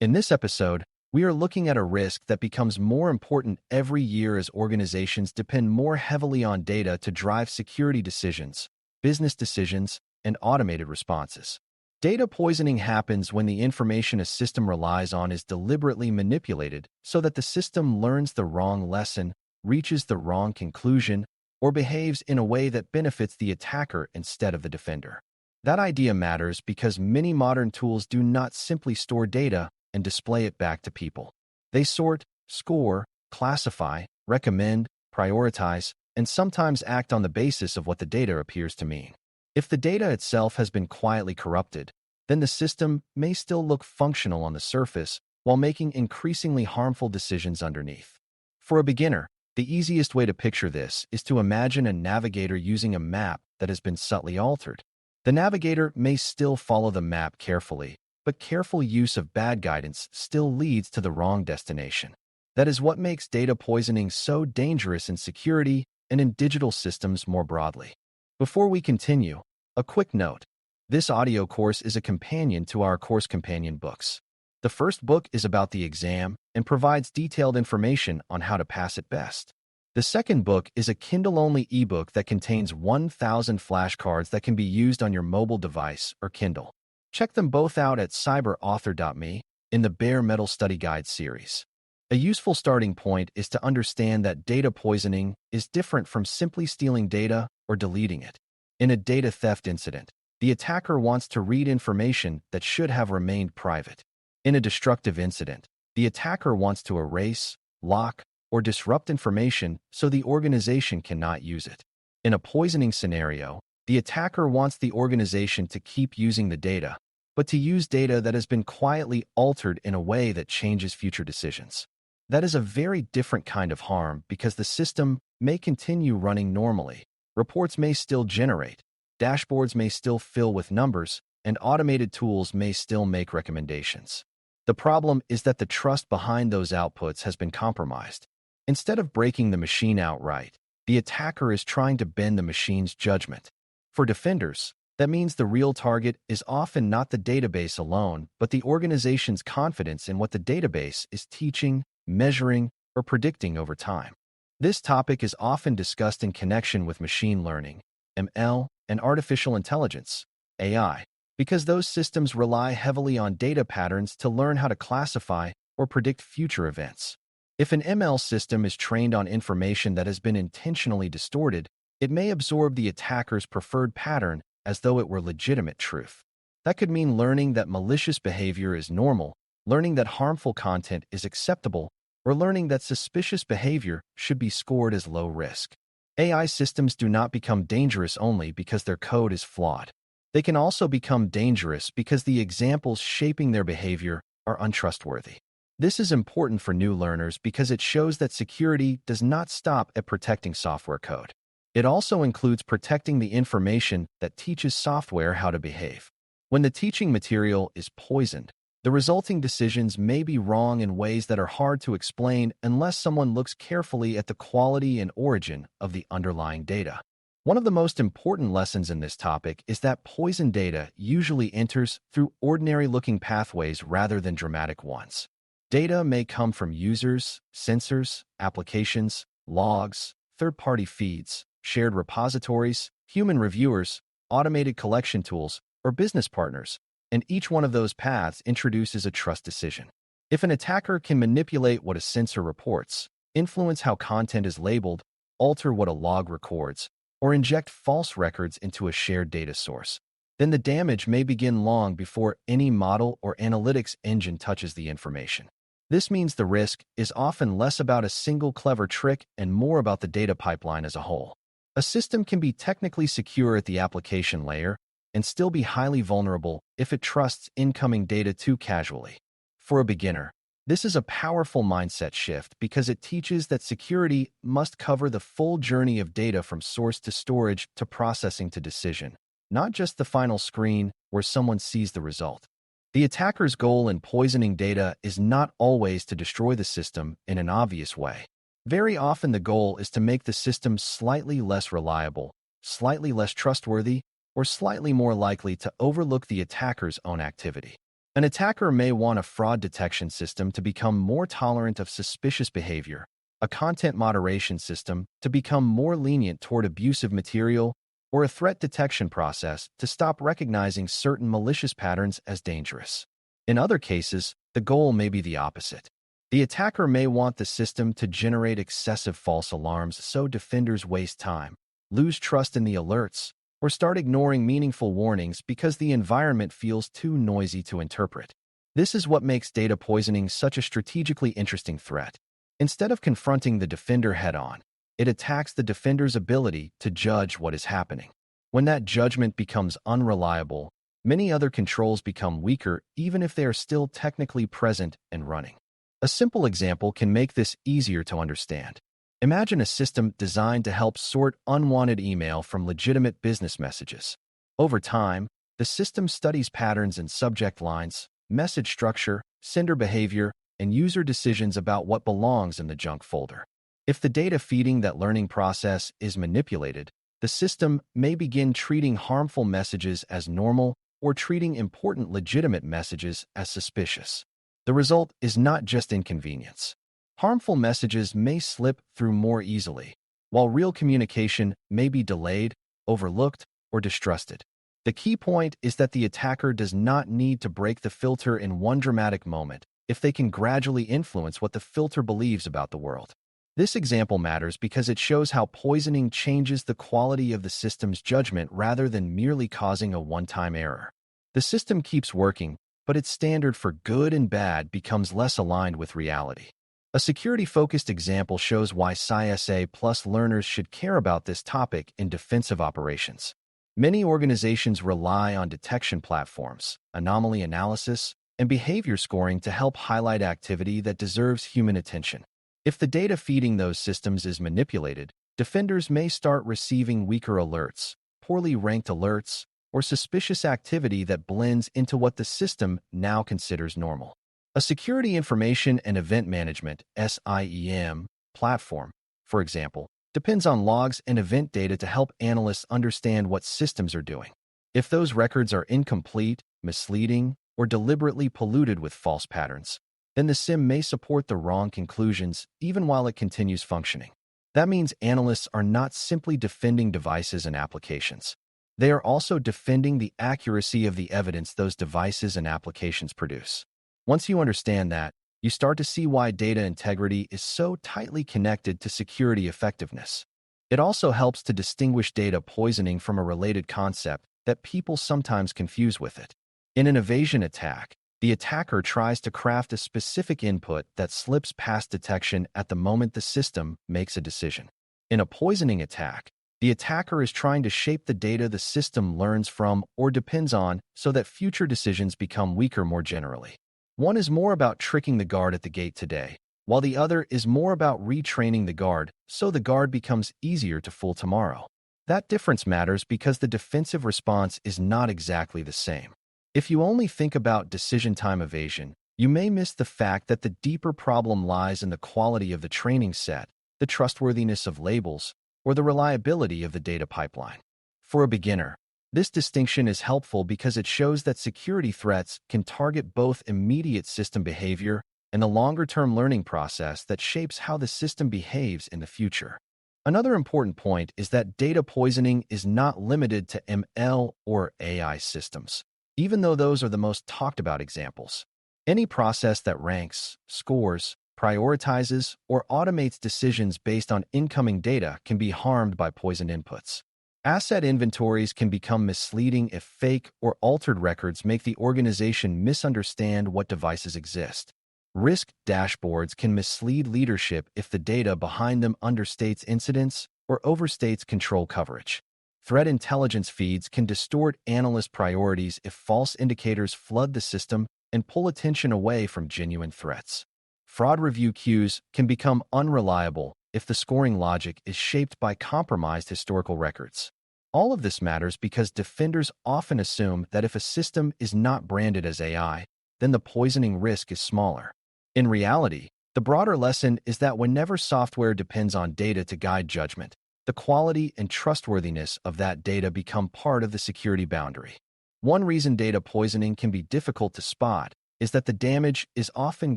In this episode, we are looking at a risk that becomes more important every year as organizations depend more heavily on data to drive security decisions, business decisions, and automated responses. Data poisoning happens when the information a system relies on is deliberately manipulated so that the system learns the wrong lesson, reaches the wrong conclusion, or behaves in a way that benefits the attacker instead of the defender. That idea matters because many modern tools do not simply store data and display it back to people. They sort, score, classify, recommend, prioritize, and sometimes act on the basis of what the data appears to mean. If the data itself has been quietly corrupted, then the system may still look functional on the surface while making increasingly harmful decisions underneath. For a beginner, the easiest way to picture this is to imagine a navigator using a map that has been subtly altered. The navigator may still follow the map carefully, but careful use of bad guidance still leads to the wrong destination. That is what makes data poisoning so dangerous in security and in digital systems more broadly. Before we continue, a quick note. This audio course is a companion to our course companion books. The first book is about the exam and provides detailed information on how to pass it best. The second book is a Kindle-only ebook that contains 1,000 flashcards that can be used on your mobile device or Kindle. Check them both out at cyberauthor.me in the Bare Metal Study Guide series. A useful starting point is to understand that data poisoning is different from simply stealing data or deleting it. In a data theft incident, the attacker wants to read information that should have remained private. In a destructive incident, the attacker wants to erase, lock, or disrupt information so the organization cannot use it. In a poisoning scenario, the attacker wants the organization to keep using the data, but to use data that has been quietly altered in a way that changes future decisions. That is a very different kind of harm because the system may continue running normally, reports may still generate, dashboards may still fill with numbers, and automated tools may still make recommendations. The problem is that the trust behind those outputs has been compromised. Instead of breaking the machine outright, the attacker is trying to bend the machine's judgment. For defenders, that means the real target is often not the database alone, but the organization's confidence in what the database is teaching, measuring, or predicting over time. This topic is often discussed in connection with machine learning, ML, and artificial intelligence, AI, because those systems rely heavily on data patterns to learn how to classify or predict future events. If an ML system is trained on information that has been intentionally distorted, it may absorb the attacker's preferred pattern as though it were legitimate truth. That could mean learning that malicious behavior is normal, learning that harmful content is acceptable, or learning that suspicious behavior should be scored as low risk. AI systems do not become dangerous only because their code is flawed. They can also become dangerous because the examples shaping their behavior are untrustworthy. This is important for new learners because it shows that security does not stop at protecting software code. It also includes protecting the information that teaches software how to behave. When the teaching material is poisoned, the resulting decisions may be wrong in ways that are hard to explain unless someone looks carefully at the quality and origin of the underlying data. One of the most important lessons in this topic is that poisoned data usually enters through ordinary-looking pathways rather than dramatic ones. Data may come from users, sensors, applications, logs, third-party feeds, shared repositories, human reviewers, automated collection tools, or business partners, and each one of those paths introduces a trust decision. If an attacker can manipulate what a sensor reports, influence how content is labeled, alter what a log records, or inject false records into a shared data source, then the damage may begin long before any model or analytics engine touches the information. This means the risk is often less about a single clever trick and more about the data pipeline as a whole. A system can be technically secure at the application layer and still be highly vulnerable if it trusts incoming data too casually. For a beginner, this is a powerful mindset shift because it teaches that security must cover the full journey of data from source to storage to processing to decision, not just the final screen where someone sees the result. The attacker's goal in poisoning data is not always to destroy the system in an obvious way. Very often the goal is to make the system slightly less reliable, slightly less trustworthy, or slightly more likely to overlook the attacker's own activity. An attacker may want a fraud detection system to become more tolerant of suspicious behavior, a content moderation system to become more lenient toward abusive material, or a threat detection process to stop recognizing certain malicious patterns as dangerous. In other cases, the goal may be the opposite. The attacker may want the system to generate excessive false alarms so defenders waste time, lose trust in the alerts, or start ignoring meaningful warnings because the environment feels too noisy to interpret. This is what makes data poisoning such a strategically interesting threat. Instead of confronting the defender head-on, it attacks the defender's ability to judge what is happening. When that judgment becomes unreliable, many other controls become weaker even if they are still technically present and running. A simple example can make this easier to understand. Imagine a system designed to help sort unwanted email from legitimate business messages. Over time, the system studies patterns in subject lines, message structure, sender behavior, and user decisions about what belongs in the junk folder. If the data feeding that learning process is manipulated, the system may begin treating harmful messages as normal or treating important legitimate messages as suspicious. The result is not just inconvenience. Harmful messages may slip through more easily, while real communication may be delayed, overlooked, or distrusted. The key point is that the attacker does not need to break the filter in one dramatic moment if they can gradually influence what the filter believes about the world. This example matters because it shows how poisoning changes the quality of the system's judgment rather than merely causing a one-time error. The system keeps working, but its standard for good and bad becomes less aligned with reality. A security-focused example shows why CySA plus learners should care about this topic in defensive operations. Many organizations rely on detection platforms, anomaly analysis, and behavior scoring to help highlight activity that deserves human attention. If the data feeding those systems is manipulated, defenders may start receiving weaker alerts, poorly ranked alerts, or suspicious activity that blends into what the system now considers normal. A security information and event management (SIEM) platform, for example, depends on logs and event data to help analysts understand what systems are doing. If those records are incomplete, misleading, or deliberately polluted with false patterns, then the SIM may support the wrong conclusions even while it continues functioning. That means analysts are not simply defending devices and applications. They are also defending the accuracy of the evidence those devices and applications produce. Once you understand that, you start to see why data integrity is so tightly connected to security effectiveness. It also helps to distinguish data poisoning from a related concept that people sometimes confuse with it. In an evasion attack, the attacker tries to craft a specific input that slips past detection at the moment the system makes a decision. In a poisoning attack, the attacker is trying to shape the data the system learns from or depends on so that future decisions become weaker more generally. One is more about tricking the guard at the gate today, while the other is more about retraining the guard so the guard becomes easier to fool tomorrow. That difference matters because the defensive response is not exactly the same. If you only think about decision time evasion, you may miss the fact that the deeper problem lies in the quality of the training set, the trustworthiness of labels, or the reliability of the data pipeline. For a beginner, this distinction is helpful because it shows that security threats can target both immediate system behavior and the longer-term learning process that shapes how the system behaves in the future. Another important point is that data poisoning is not limited to ML or AI systems, even though those are the most talked about examples. Any process that ranks, scores, prioritizes, or automates decisions based on incoming data can be harmed by poisoned inputs. Asset inventories can become misleading if fake or altered records make the organization misunderstand what devices exist. Risk dashboards can mislead leadership if the data behind them understates incidents or overstates control coverage. Threat intelligence feeds can distort analyst priorities if false indicators flood the system and pull attention away from genuine threats. Fraud review queues can become unreliable if the scoring logic is shaped by compromised historical records. All of this matters because defenders often assume that if a system is not branded as AI, then the poisoning risk is smaller. In reality, the broader lesson is that whenever software depends on data to guide judgment, the quality and trustworthiness of that data become part of the security boundary. One reason data poisoning can be difficult to spot is that the damage is often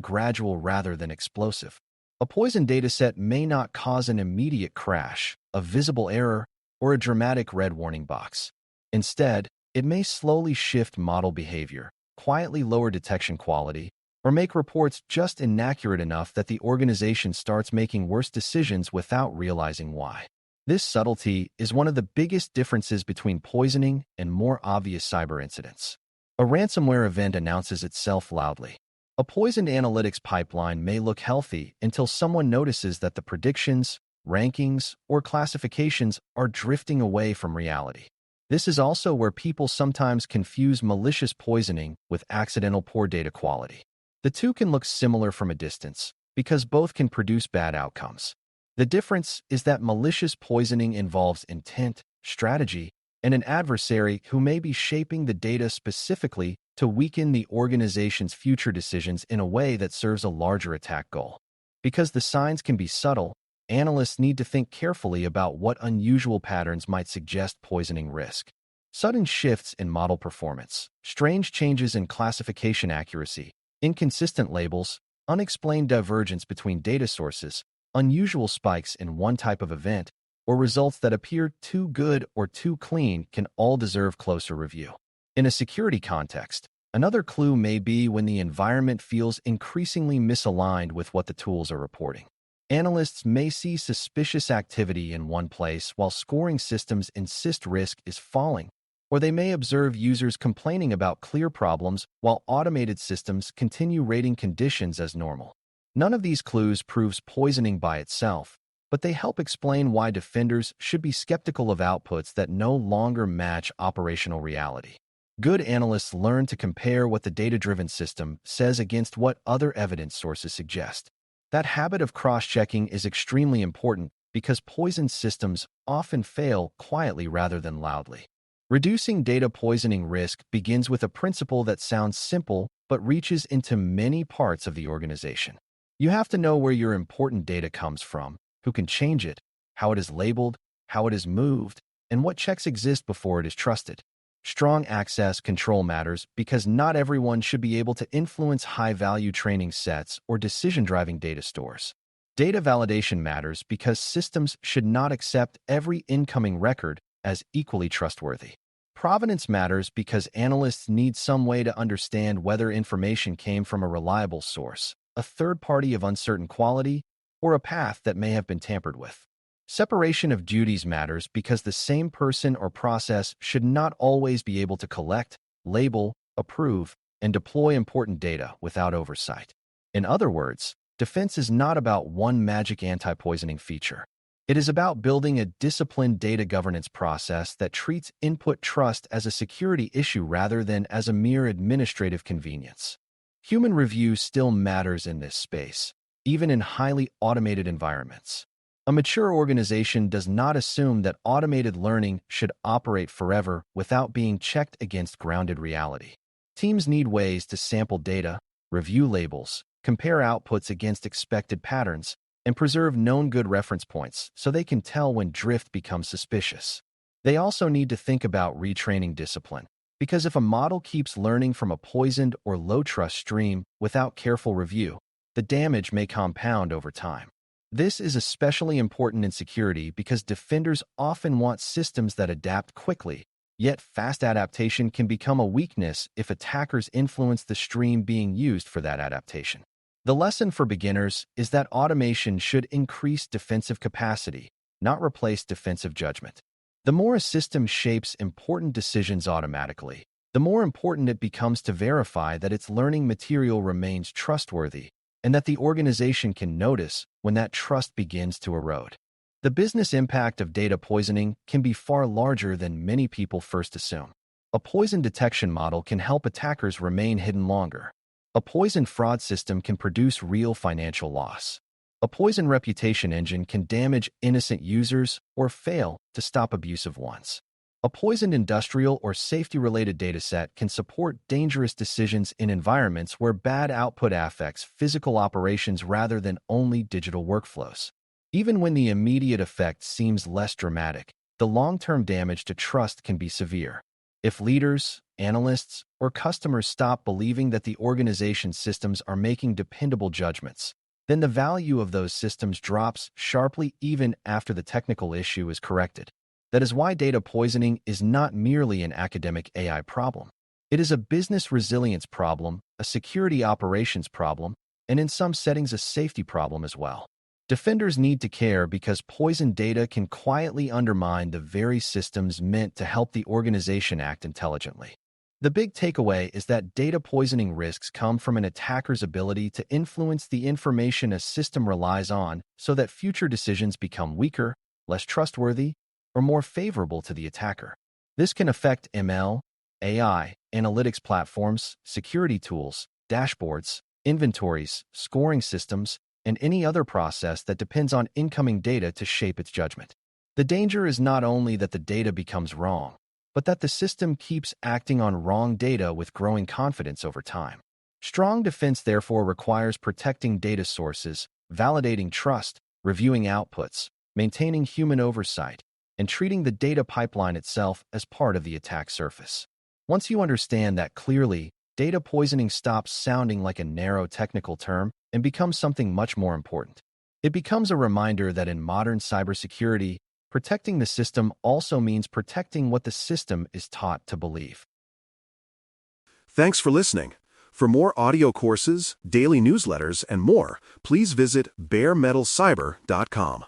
gradual rather than explosive. A poisoned dataset may not cause an immediate crash, a visible error, or a dramatic red warning box. Instead, it may slowly shift model behavior, quietly lower detection quality, or make reports just inaccurate enough that the organization starts making worse decisions without realizing why. This subtlety is one of the biggest differences between poisoning and more obvious cyber incidents. A ransomware event announces itself loudly. A poisoned analytics pipeline may look healthy until someone notices that the predictions, rankings, or classifications are drifting away from reality. This is also where people sometimes confuse malicious poisoning with accidental poor data quality. The two can look similar from a distance because both can produce bad outcomes. The difference is that malicious poisoning involves intent, strategy, and an adversary who may be shaping the data specifically to weaken the organization's future decisions in a way that serves a larger attack goal. Because the signs can be subtle, analysts need to think carefully about what unusual patterns might suggest poisoning risk. Sudden shifts in model performance, strange changes in classification accuracy, inconsistent labels, unexplained divergence between data sources, unusual spikes in one type of event, or results that appear too good or too clean can all deserve closer review. In a security context, another clue may be when the environment feels increasingly misaligned with what the tools are reporting. Analysts may see suspicious activity in one place while scoring systems insist risk is falling, or they may observe users complaining about clear problems while automated systems continue rating conditions as normal. None of these clues proves poisoning by itself, but they help explain why defenders should be skeptical of outputs that no longer match operational reality. Good analysts learn to compare what the data-driven system says against what other evidence sources suggest. That habit of cross-checking is extremely important because poisoned systems often fail quietly rather than loudly. Reducing data poisoning risk begins with a principle that sounds simple but reaches into many parts of the organization. You have to know where your important data comes from, who can change it, how it is labeled, how it is moved, and what checks exist before it is trusted. Strong access control matters because not everyone should be able to influence high-value training sets or decision-driving data stores. Data validation matters because systems should not accept every incoming record as equally trustworthy. Provenance matters because analysts need some way to understand whether information came from a reliable source, a third party of uncertain quality, or a path that may have been tampered with. Separation of duties matters because the same person or process should not always be able to collect, label, approve, and deploy important data without oversight. In other words, defense is not about one magic anti-poisoning feature. It is about building a disciplined data governance process that treats input trust as a security issue rather than as a mere administrative convenience. Human review still matters in this space, even in highly automated environments. A mature organization does not assume that automated learning should operate forever without being checked against grounded reality. Teams need ways to sample data, review labels, compare outputs against expected patterns, and preserve known good reference points so they can tell when drift becomes suspicious. They also need to think about retraining discipline, because if a model keeps learning from a poisoned or low-trust stream without careful review, the damage may compound over time. This is especially important in security because defenders often want systems that adapt quickly, yet fast adaptation can become a weakness if attackers influence the stream being used for that adaptation. The lesson for beginners is that automation should increase defensive capacity, not replace defensive judgment. The more a system shapes important decisions automatically, the more important it becomes to verify that its learning material remains trustworthy and that the organization can notice when that trust begins to erode. The business impact of data poisoning can be far larger than many people first assume. A poison detection model can help attackers remain hidden longer. A poison fraud system can produce real financial loss. A poison reputation engine can damage innocent users or fail to stop abusive ones. A poisoned industrial or safety-related dataset can support dangerous decisions in environments where bad output affects physical operations rather than only digital workflows. Even when the immediate effect seems less dramatic, the long-term damage to trust can be severe. If leaders, analysts, or customers stop believing that the organization's systems are making dependable judgments, then the value of those systems drops sharply even after the technical issue is corrected. That is why data poisoning is not merely an academic AI problem. It is a business resilience problem, a security operations problem, and in some settings a safety problem as well. Defenders need to care because poisoned data can quietly undermine the very systems meant to help the organization act intelligently. The big takeaway is that data poisoning risks come from an attacker's ability to influence the information a system relies on so that future decisions become weaker, less trustworthy, or more favorable to the attacker. This can affect ML, AI, analytics platforms, security tools, dashboards, inventories, scoring systems, and any other process that depends on incoming data to shape its judgment. The danger is not only that the data becomes wrong, but that the system keeps acting on wrong data with growing confidence over time. Strong defense therefore requires protecting data sources, validating trust, reviewing outputs, maintaining human oversight, and treating the data pipeline itself as part of the attack surface. Once you understand that clearly, data poisoning stops sounding like a narrow technical term and becomes something much more important. It becomes a reminder that in modern cybersecurity, protecting the system also means protecting what the system is taught to believe. Thanks for listening. For more audio courses, daily newsletters, and more, please visit baremetalcyber.com.